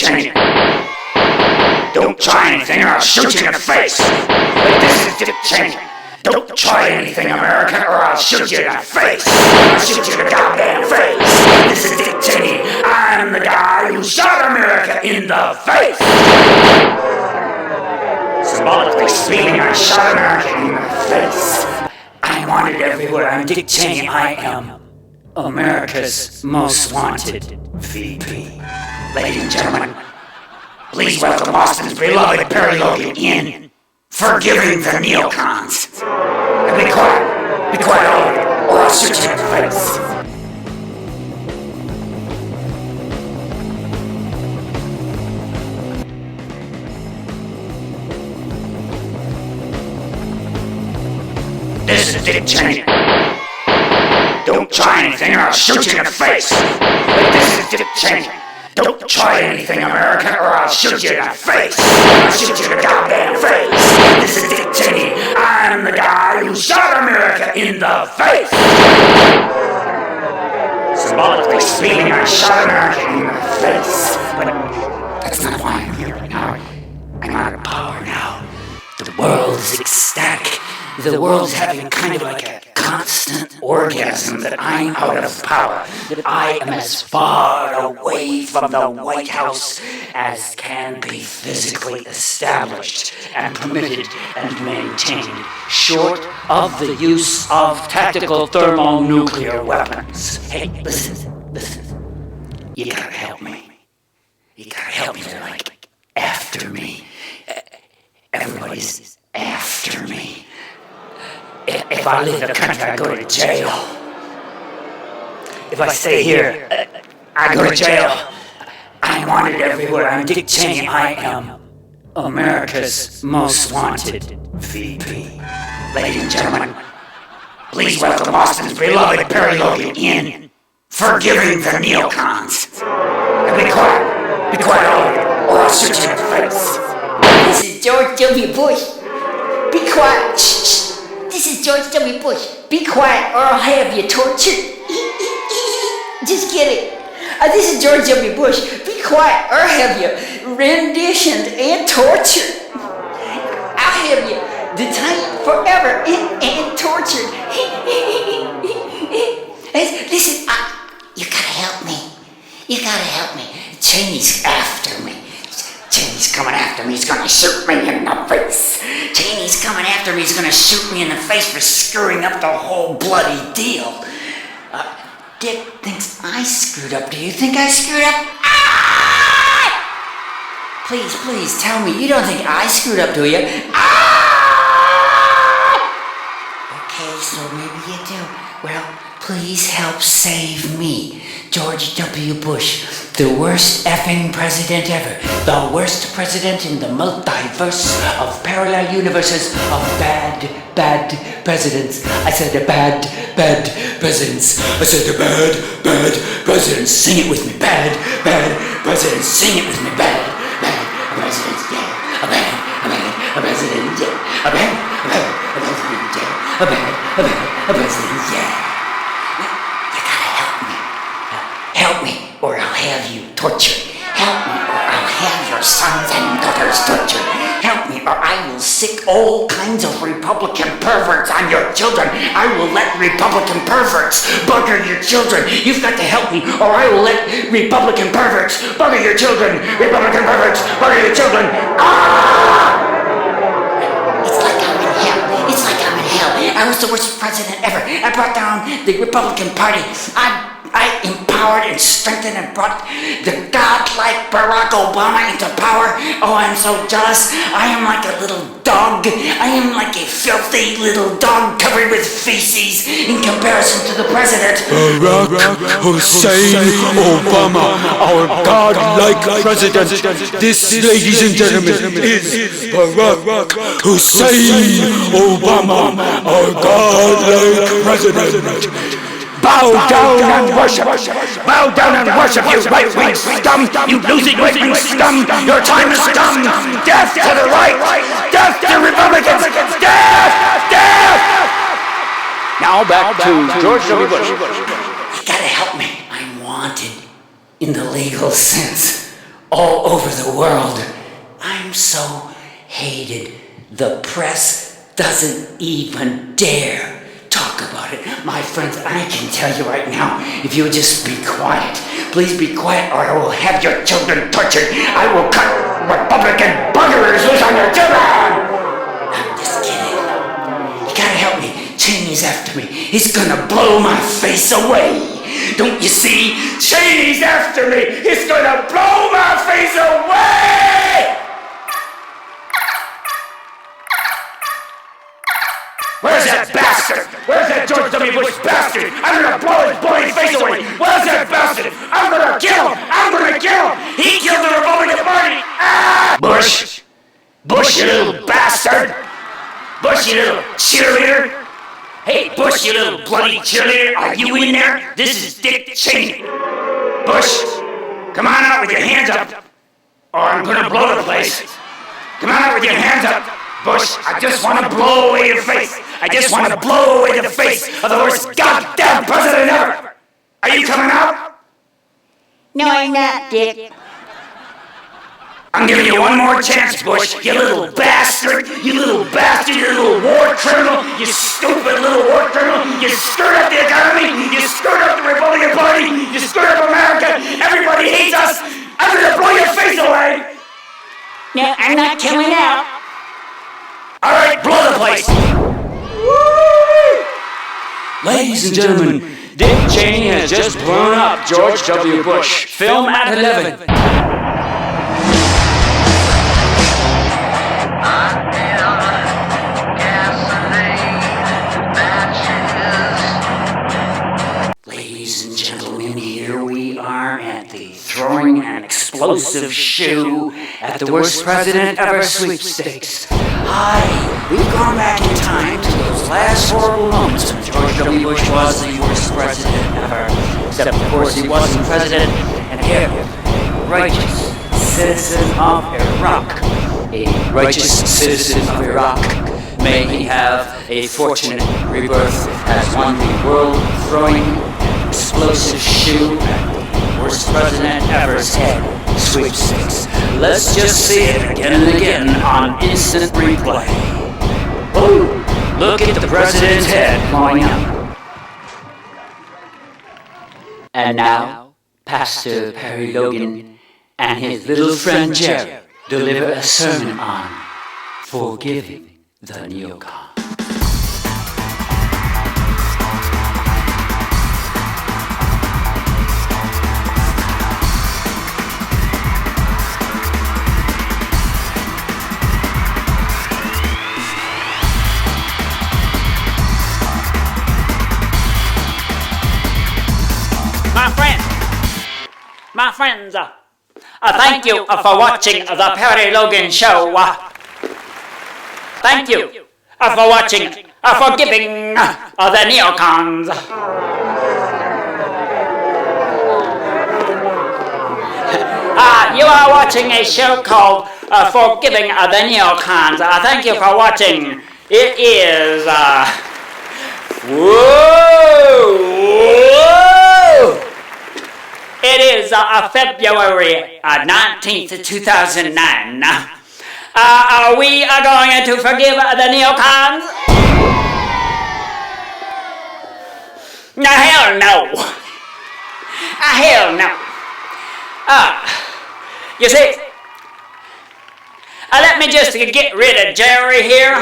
Cheney. Don't try anything or I'll shoot you in the face. This is Dick Cheney. Don't try anything, America, or I'll shoot you in the face. I'll shoot you in the goddamn face. This is Dick Cheney. I'm the guy who shot America in the face. Symbolically speaking, I shot America in the face. I'm wanted everywhere. I'm Dick Cheney. I am America's most wanted VP. Ladies and gentlemen, please welcome Austin's beloved Perry Logan in Forgiving the Neocons. And be quiet all of you, or I'll shoot you in the face. This is Dick Cheney. Don't try anything or I'll shoot you in the face. This is Dick Cheney. Don't try anything, America, or I'll shoot you in the face. I'll shoot you in the goddamn face. This is Dick Cheney. I'm the guy who shot America in the face. Symbolically speaking, I shot America in the face. But that's not why I'm here right now. I'm out of power now. The world's ecstatic. The world's having kind of like a constant orgasm that I'm out of power, that I am as far away from the White House as can be physically established and permitted and maintained, short of the use of tactical thermonuclear weapons. Hey, listen. You gotta help me. You gotta help me. They're like after me. Everybody's after me. If I leave the country, I go to jail. If I stay here, I go to jail. I'm wanted everywhere. I'm Dick Cheney. I am America's most wanted VP. Ladies and gentlemen, please welcome Austin's beloved Perry Logan in Forgiving the Neocons. And be quiet all of you, or I'll shoot you in the face. This is George W. Bush. Be quiet. Shh. This is George W. Bush. Be quiet or I'll have you tortured. Just kidding. This is George W. Bush. Be quiet or I'll have you renditioned and tortured. I'll have you detained forever and tortured. Listen, you gotta help me. Cheney's after me. Cheney's coming after me. He's gonna shoot me in the face. Cheney's coming after me. He's gonna shoot me in the face for screwing up the whole bloody deal. Dick thinks I screwed up. Do you think I screwed up? Ah! Please tell me you don't think I screwed up, do you? Ah! Okay, so maybe you do. Well, please help save me. George W. Bush, the worst effing president ever. The worst president in the multiverse of parallel universes of bad presidents. I said the bad presidents. I said the bad presidents. Sing it with me. Bad presidents. Sing it with me. Bad presidents. Yeah. A bad president. Yeah. A bad president. Yeah. A president. Yeah. Help me, or I'll have you tortured. Help me, or I'll have your sons and daughters tortured. Help me, or I will sick all kinds of Republican perverts on your children. I will let Republican perverts bugger your children. You've got to help me, or I will let Republican perverts bugger your children. Republican perverts bugger your children. Ah! It's like I'm in hell. I was the worst president ever. I brought down the Republican Party. I empowered and strengthened and brought the godlike Barack Obama into power. Oh, I'm so jealous. I am like a little dog. I am like a filthy little dog covered with feces in comparison to the president. Barack Hussein Obama, our godlike president. This, ladies and gentlemen, is Barack Hussein Obama, our godlike president. Bow down and worship! Bow down and worship, you right-wing scum! You losing right-wing scum! Your time is done! Death to the right! Death to Republicans! Death! Now back to George W. Bush. You gotta help me. I'm wanted in the legal sense. all over the world. I'm so hated, the press doesn't even dare talk about it. My friends, I can tell you right now, if you would just be quiet, please be quiet, or I will have your children tortured. I will cut Republican buggerers loose on your children! I'm just kidding. You gotta help me. Cheney's after me. He's gonna blow my face away. Don't you see? Cheney's after me. He's gonna blow my face away! Where's that bastard? Where's that George W. Bush bastard? I'm gonna blow his bloody face away. Where's that bastard? I'm gonna kill him. I'm gonna kill him. He killed the Republican Party. Ah! Bush. Bush, you little bastard. Bush, you little cheerleader. Hey, Bush, you little bloody cheerleader. Are you in there? This is Dick Cheney. Bush, come on out with your hands up, or I'm gonna blow the place. Come on out with your hands up. Bush, I just want to blow away your face. I just want to blow away the face of the worst goddamn president ever. Are you coming out? No, I'm not, Dick. I'm giving you one more chance, Bush, you little bastard. You little bastard, you little war criminal. You stupid little war criminal. You screwed up the economy. You screwed up the Republican Party. You screwed up America. Everybody hates us. I'm going to blow your face away. No, I'm not coming out. All right, blow the place. Ladies and gentlemen, Dick Cheney has just blown up George W. Bush. Film at 11. Ladies and gentlemen, here we are at the throwing an explosive shoe at the worst president ever sweepstakes. Hi, we've gone back in time to those last horrible moments when George W. Bush was the worst president ever. Except, of course, he wasn't president, and here, a righteous citizen of Iraq. A righteous citizen of Iraq. May he have a fortunate rebirth as won the world-throwing explosive shoe at the worst president ever's head sweepstakes. Let's just see it again and again on instant replay. Oh, look at the president's head blowing up. And now, Pastor Perry Logan and his little friend Jerry deliver a sermon on forgiving the Neocons. My friends, thank you for watching the Perry Logan Show. Thank you for watching Forgiving the Neocons. You are watching a show called Forgiving the Neocons. Thank you for watching. It is... Whoa! It is February 19th, 2009. We are going to forgive the Neocons? Hell no. Hell no. You see, let me just get rid of Jerry here.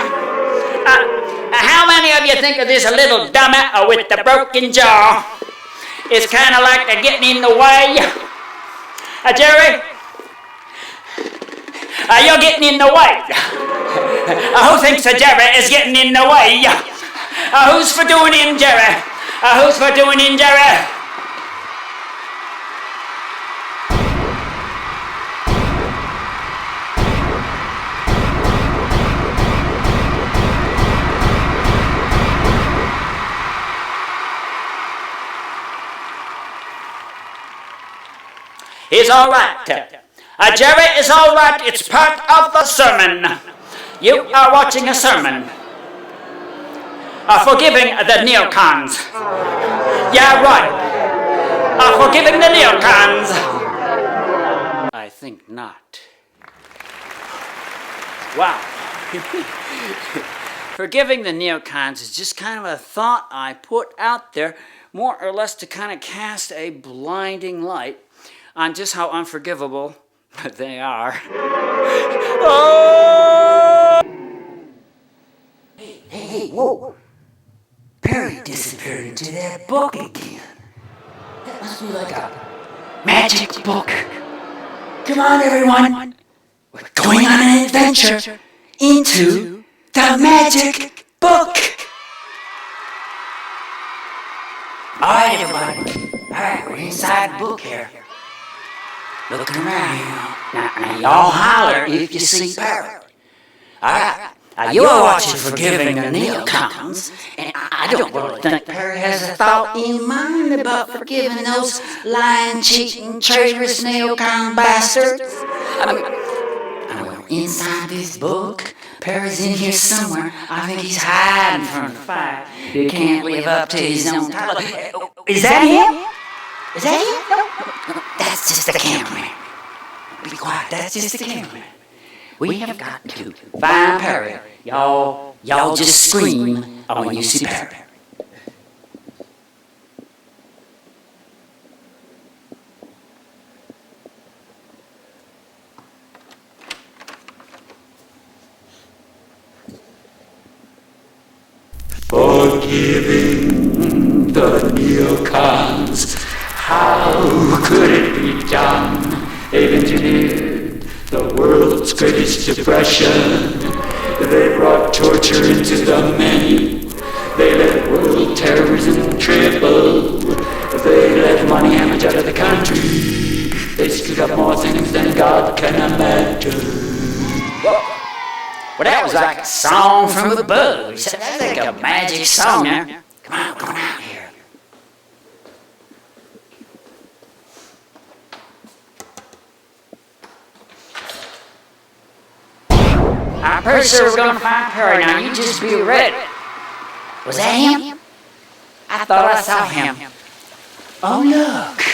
How many of you think of this little dummy with the broken jaw? It's kind of like they're getting in the way. Jerry, you're getting in the way. Who thinks Jerry is getting in the way? Who's for doing him, Jerry? Who's for doing him, Jerry? He's all right. Jerry is all right. It's part of the sermon. You are watching a sermon. Forgiving the Neocons. Yeah, right. Forgiving the Neocons. I think not. Wow. Forgiving the neocons is just kind of a thought I put out there, more or less to kind of cast a blinding light on just how unforgivable they are. Oh! Hey, whoa. Perry disappeared into that book again. That must be like a magic book. Come on, everyone. We're going on an adventure into the magic book. All right, everybody. All right, we're inside the book here. Looking around here. Now y'all holler if you see Perry. All right. You're watching Forgiving the Neocons, and I don't really think Perry has a thought in mind about forgiving those lying, cheating, traitorous neocon bastards. I mean, inside this book, Perry's in here somewhere. I think he's hiding from the fire. He can't live up to his own title. Is that him? Is that him? No, that's just the cameraman. Be quiet, that's just the cameraman. We have got to find Perry. Y'all just scream when you see Perry. Forgiving the neocons. How could it be done? They've engineered the world's greatest depression. They brought torture into the many. They let world terrorism triple. They let money hemorrhage out of the country. They screwed up more things than God can imagine. Well, that was like a song from above. That's like a magic song now. Come on, come out here. I'm pretty sure we're gonna find Perry now. You just be ready. Was that him? I thought I saw him. Oh, look.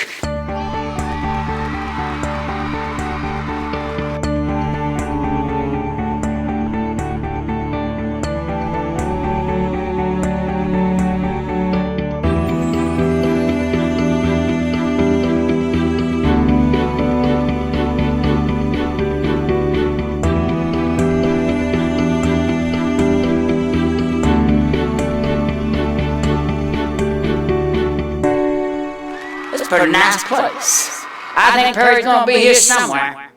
Pretty nice place. I think Perry's gonna be here somewhere,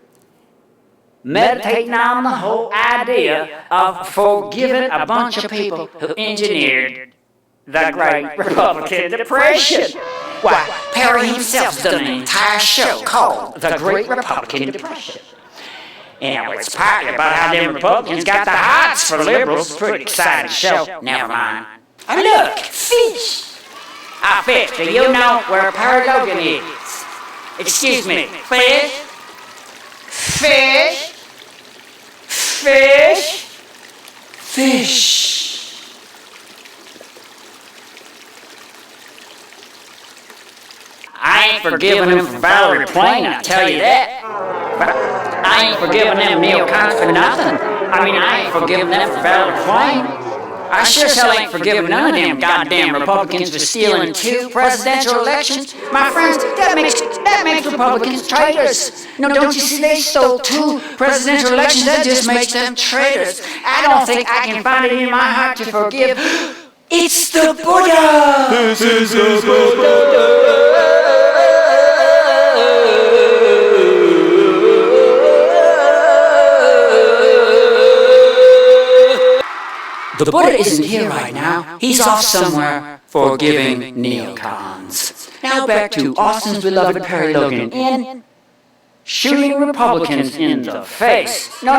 meditating on the whole idea of forgiving a bunch of people who engineered the Great Republican Depression. Why, Perry himself's done an entire show called The Great Republican Depression. And it's partly about how them Republicans got the hots for liberals. Pretty exciting show. Never mind. And look, fish. Fish, do you know where Perry Logan is? Excuse me, fish? Fish? Fish? Fish. I ain't forgiving him for Valerie Plain, I tell you that. But I ain't forgiving them neocons for nothing. I ain't forgiving them for Valerie Plain. I sure as hell ain't forgiving none of them goddamn Republicans for stealing 2 presidential elections. My friends, that makes Republicans traitors. No, don't you see they stole 2 presidential elections? That just makes them traitors. I don't think I can find it in my heart to forgive. It's the Buddha! This is the Buddha. The Buddha isn't here right now. He's off somewhere forgiving neocons. Now back to Austin's beloved Perry Logan in Shooting Republicans in the face. No,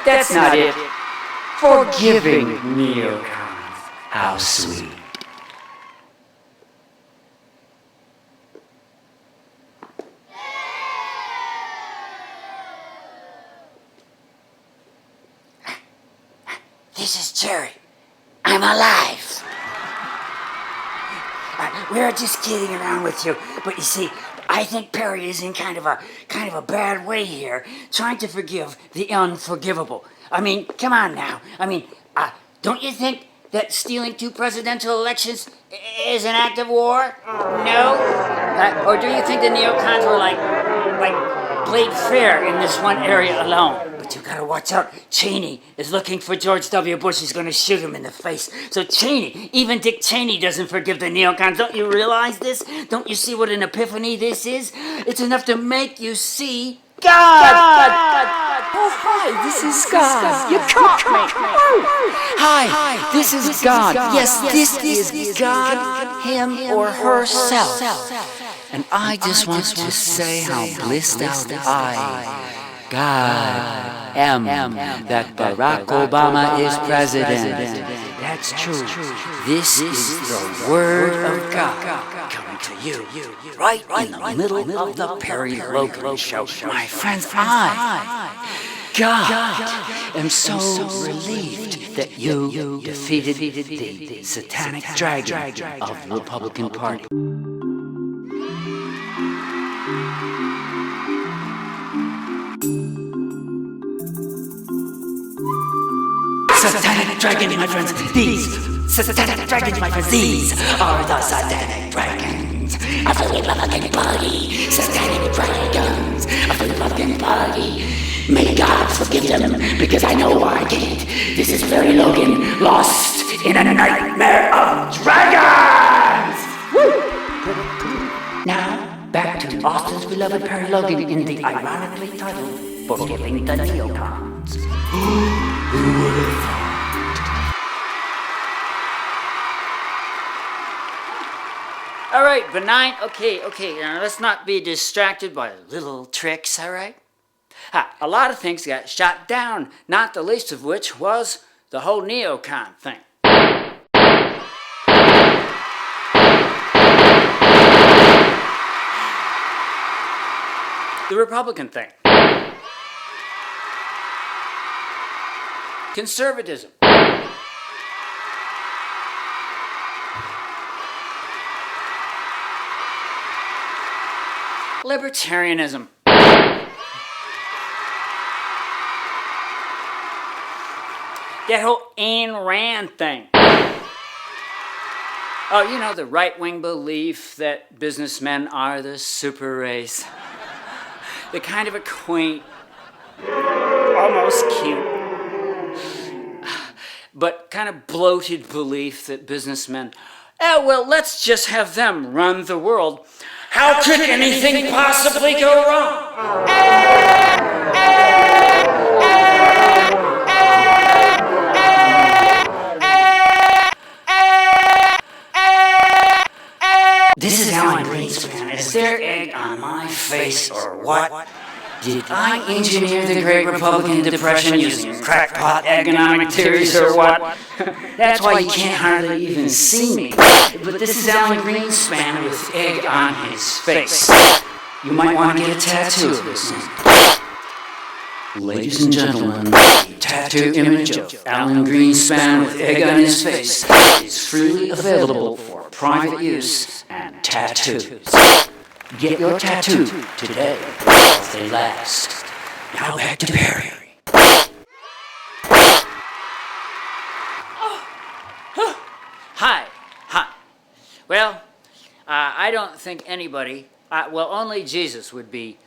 that's not it. Forgiving neocons. How sweet. This is Jerry. I'm alive. We were just kidding around with you, but you see, I think Perry is in kind of a bad way here, trying to forgive the unforgivable. I mean, come on now. I mean, don't you think that stealing 2 presidential elections is an act of war? No? Or do you think the neocons were like played fair in this one area alone? But you gotta watch out. Cheney is looking for George W. Bush. He's gonna shoot him in the face. So Cheney, even Dick Cheney doesn't forgive the neocons. Don't you realize this? Don't you see what an epiphany this is? It's enough to make you see God! Oh, hi, this is God. You caught me. Hi, this is God. Yes, this is God, him or herself. And I just want to say how blissed out God am that Barack Obama is president. That's true. This is the word of God coming to you, right in the middle of the Perry Logan show. My friends, God, am so relieved that you defeated the satanic dragon of the Republican Party. Satanic dragon, my friends, these satanic dragons, my friends, these are the satanic dragons of the Republican Party. Satanic dragons of the Republican Party. May God forgive them, because I know I can't. This is Perry Logan, lost in a nightmare of dragons! Woo! Now, back to Austin's beloved Perry Logan in the ironically titled Forgiving the Neocons. Who would have thought? All right, benign. Okay. Now let's not be distracted by little tricks, all right? A lot of things got shot down, not the least of which was the whole neocon thing. The Republican thing. Conservatism. Libertarianism. That whole Ayn Rand thing. Oh, you know, the right-wing belief that businessmen are the super race. The kind of a quaint, almost cute, but kind of bloated belief that businessmen, well, let's just have them run the world. How could anything possibly go wrong? This is Alan Greenspan. Is there egg on my face or what? Did I engineer the Great Republican Depression using crackpot economic theories or what? That's why you can't hardly even see me. But this is Alan Greenspan with egg on his face. You might want to get a tattoo of this one. Ladies and gentlemen, the tattoo image of Alan Greenspan with egg on his face is freely available for private use and tattoos. Get your tattoo today while they last. Now back to Perry. Hi. Well, I don't think anybody, only Jesus would be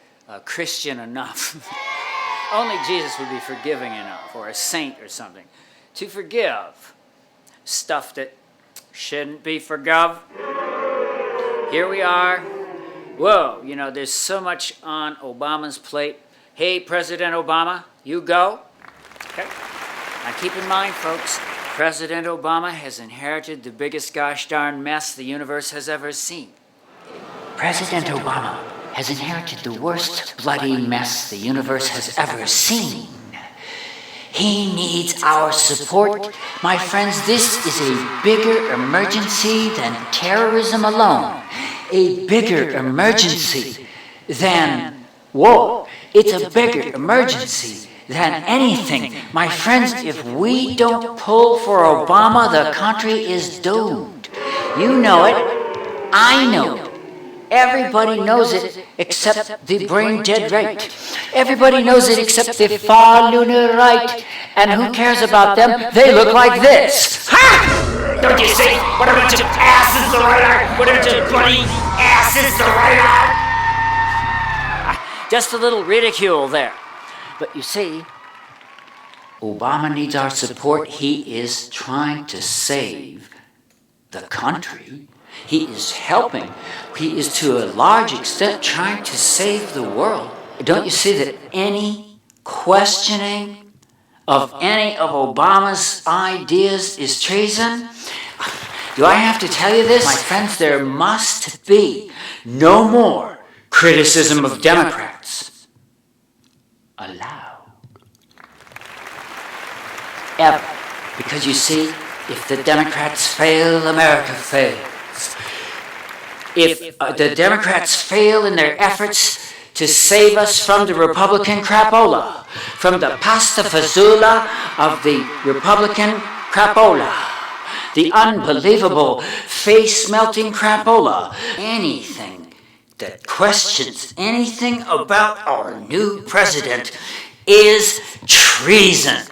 Christian enough. Only Jesus would be forgiving enough, or a saint or something, to forgive stuff that shouldn't be forgive. Here we are. Whoa, you know, there's so much on Obama's plate. Hey, President Obama, you go. Okay. Now keep in mind, folks, President Obama has inherited the biggest gosh darn mess the universe has ever seen. President Obama has inherited the worst bloody mess the universe has ever seen. He needs our support. My friends, this is a bigger emergency than terrorism alone. A bigger emergency than war. It's a bigger emergency than anything. My friends, if we don't pull for Obama, the country is doomed. You know it. I know it. Everybody knows it except the brain dead right. Everybody knows it except the far lunar right. And who cares about them? They look like this. Ha! Don't you see? What a bunch of asses the right are! What a bunch of bloody asses the right are! Just a little ridicule there. But you see, Obama needs our support. He is trying to save the country. He is helping. He is to a large extent trying to save the world. Don't you see that any questioning of any of Obama's ideas is treason? Do I have to tell you this? My friends, there must be no more criticism of Democrats allowed. Ever. Because you see, if the Democrats fail, America fails. If the Democrats fail in their efforts to save us from the Republican crapola, from the pasta fazola of the Republican crapola, the unbelievable face-melting crapola, anything that questions anything about our new president is treason.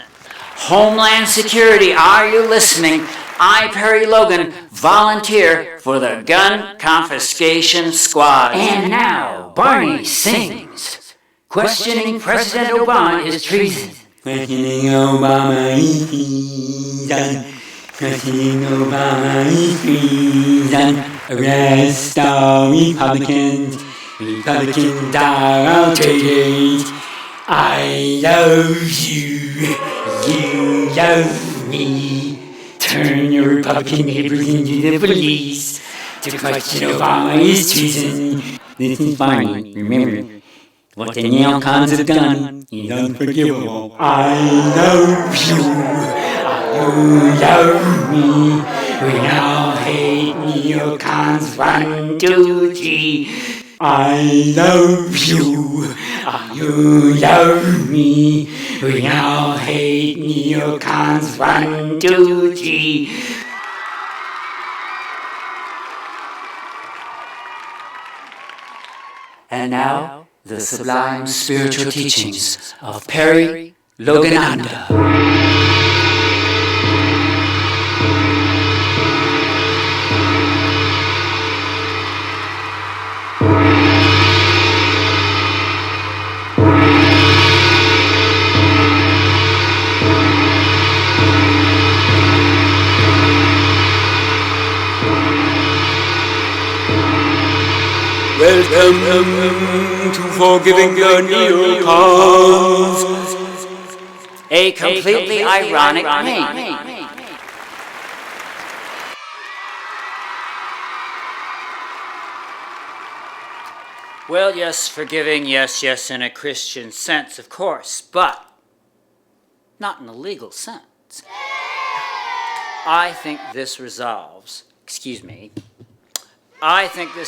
Homeland Security, are you listening? I, Perry Logan, volunteer for the Gun Confiscation Squad. And now, Barney sings, questioning President Obama is treason. Questioning Obama is treason. Questioning Obama is treason. Arrest all Republicans. Republicans are outrageous. I love you. You love me. Turn your Republican neighbors into the police. To question Obama is treason. This is Barney. Remember, what the Neocons have done is unforgivable. I love you. You love me. We all hate Neocons. 1, 2, 3. I love you. You love me. We all hate Neocons. 1, 2, 3. And now, the sublime spiritual teachings of Perry Logananda. Welcome to Forgiving Your Neocons. A completely ironic name. Well, yes, forgiving, yes, in a Christian sense, of course, but not in a legal sense. I think this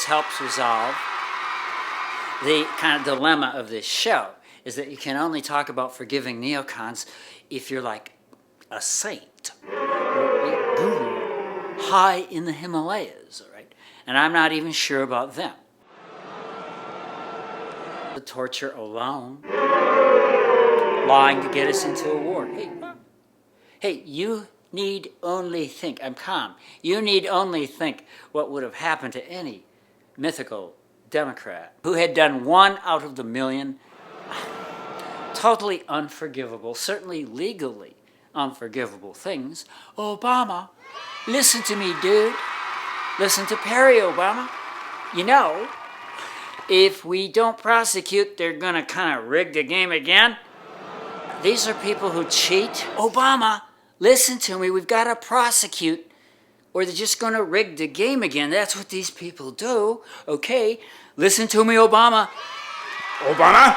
helps resolve the kind of dilemma of this show, is that you can only talk about forgiving neocons if you're like a saint or a guru high in the Himalayas, all right? And I'm not even sure about them. The torture alone, lying to get us into a war. Hey, you need only think, I'm calm, you need only think what would have happened to any mythical Democrat who had done 1 out of the million totally unforgivable, certainly legally unforgivable things. Obama, listen to me, dude. Listen to Perry, Obama. You know, if we don't prosecute, they're gonna kind of rig the game again. These are people who cheat. Obama, listen to me, we've got to prosecute or they're just going to rig the game again. That's what these people do. Okay, listen to me, Obama. Obama,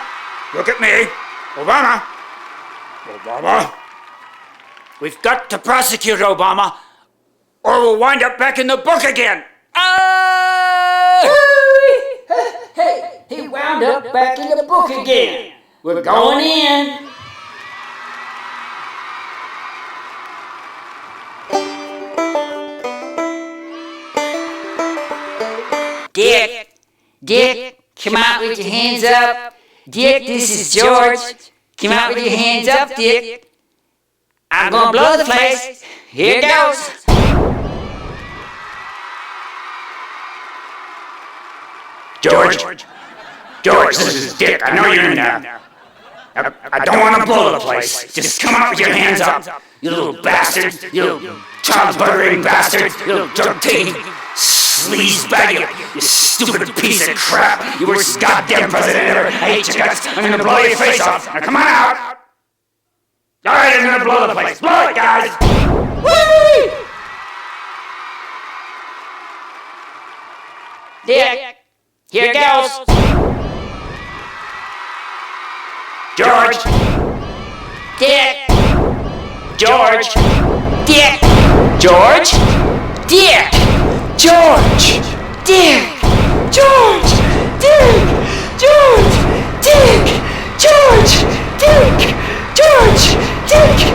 look at me. Obama. Obama. We've got to prosecute Obama or we'll wind up back in the book again. Hey, he wound up back in the book again. We're going in. Dick, Dick, come out with your hands up. Dick, this is George. Come out with your hands up, Dick. I'm gonna blow the place. Here goes. George, this is Dick. I know you're in there. I don't want to blow the place. Just come out with your hands up, you little bastard. You little child-murdering bastard. You little drug-taking sleazebag. You stupid piece of crap. You worst goddamn president ever. I hate you guys. I'm going to blow your face off. Now come on out. All right, I'm going to blow the place. Blow it, guys. Woo! Dick, here goes. George. Dick. George. Dick. George. Dick. George. Dick. George. Dick. George. Dick. George. Dick. George. Dick.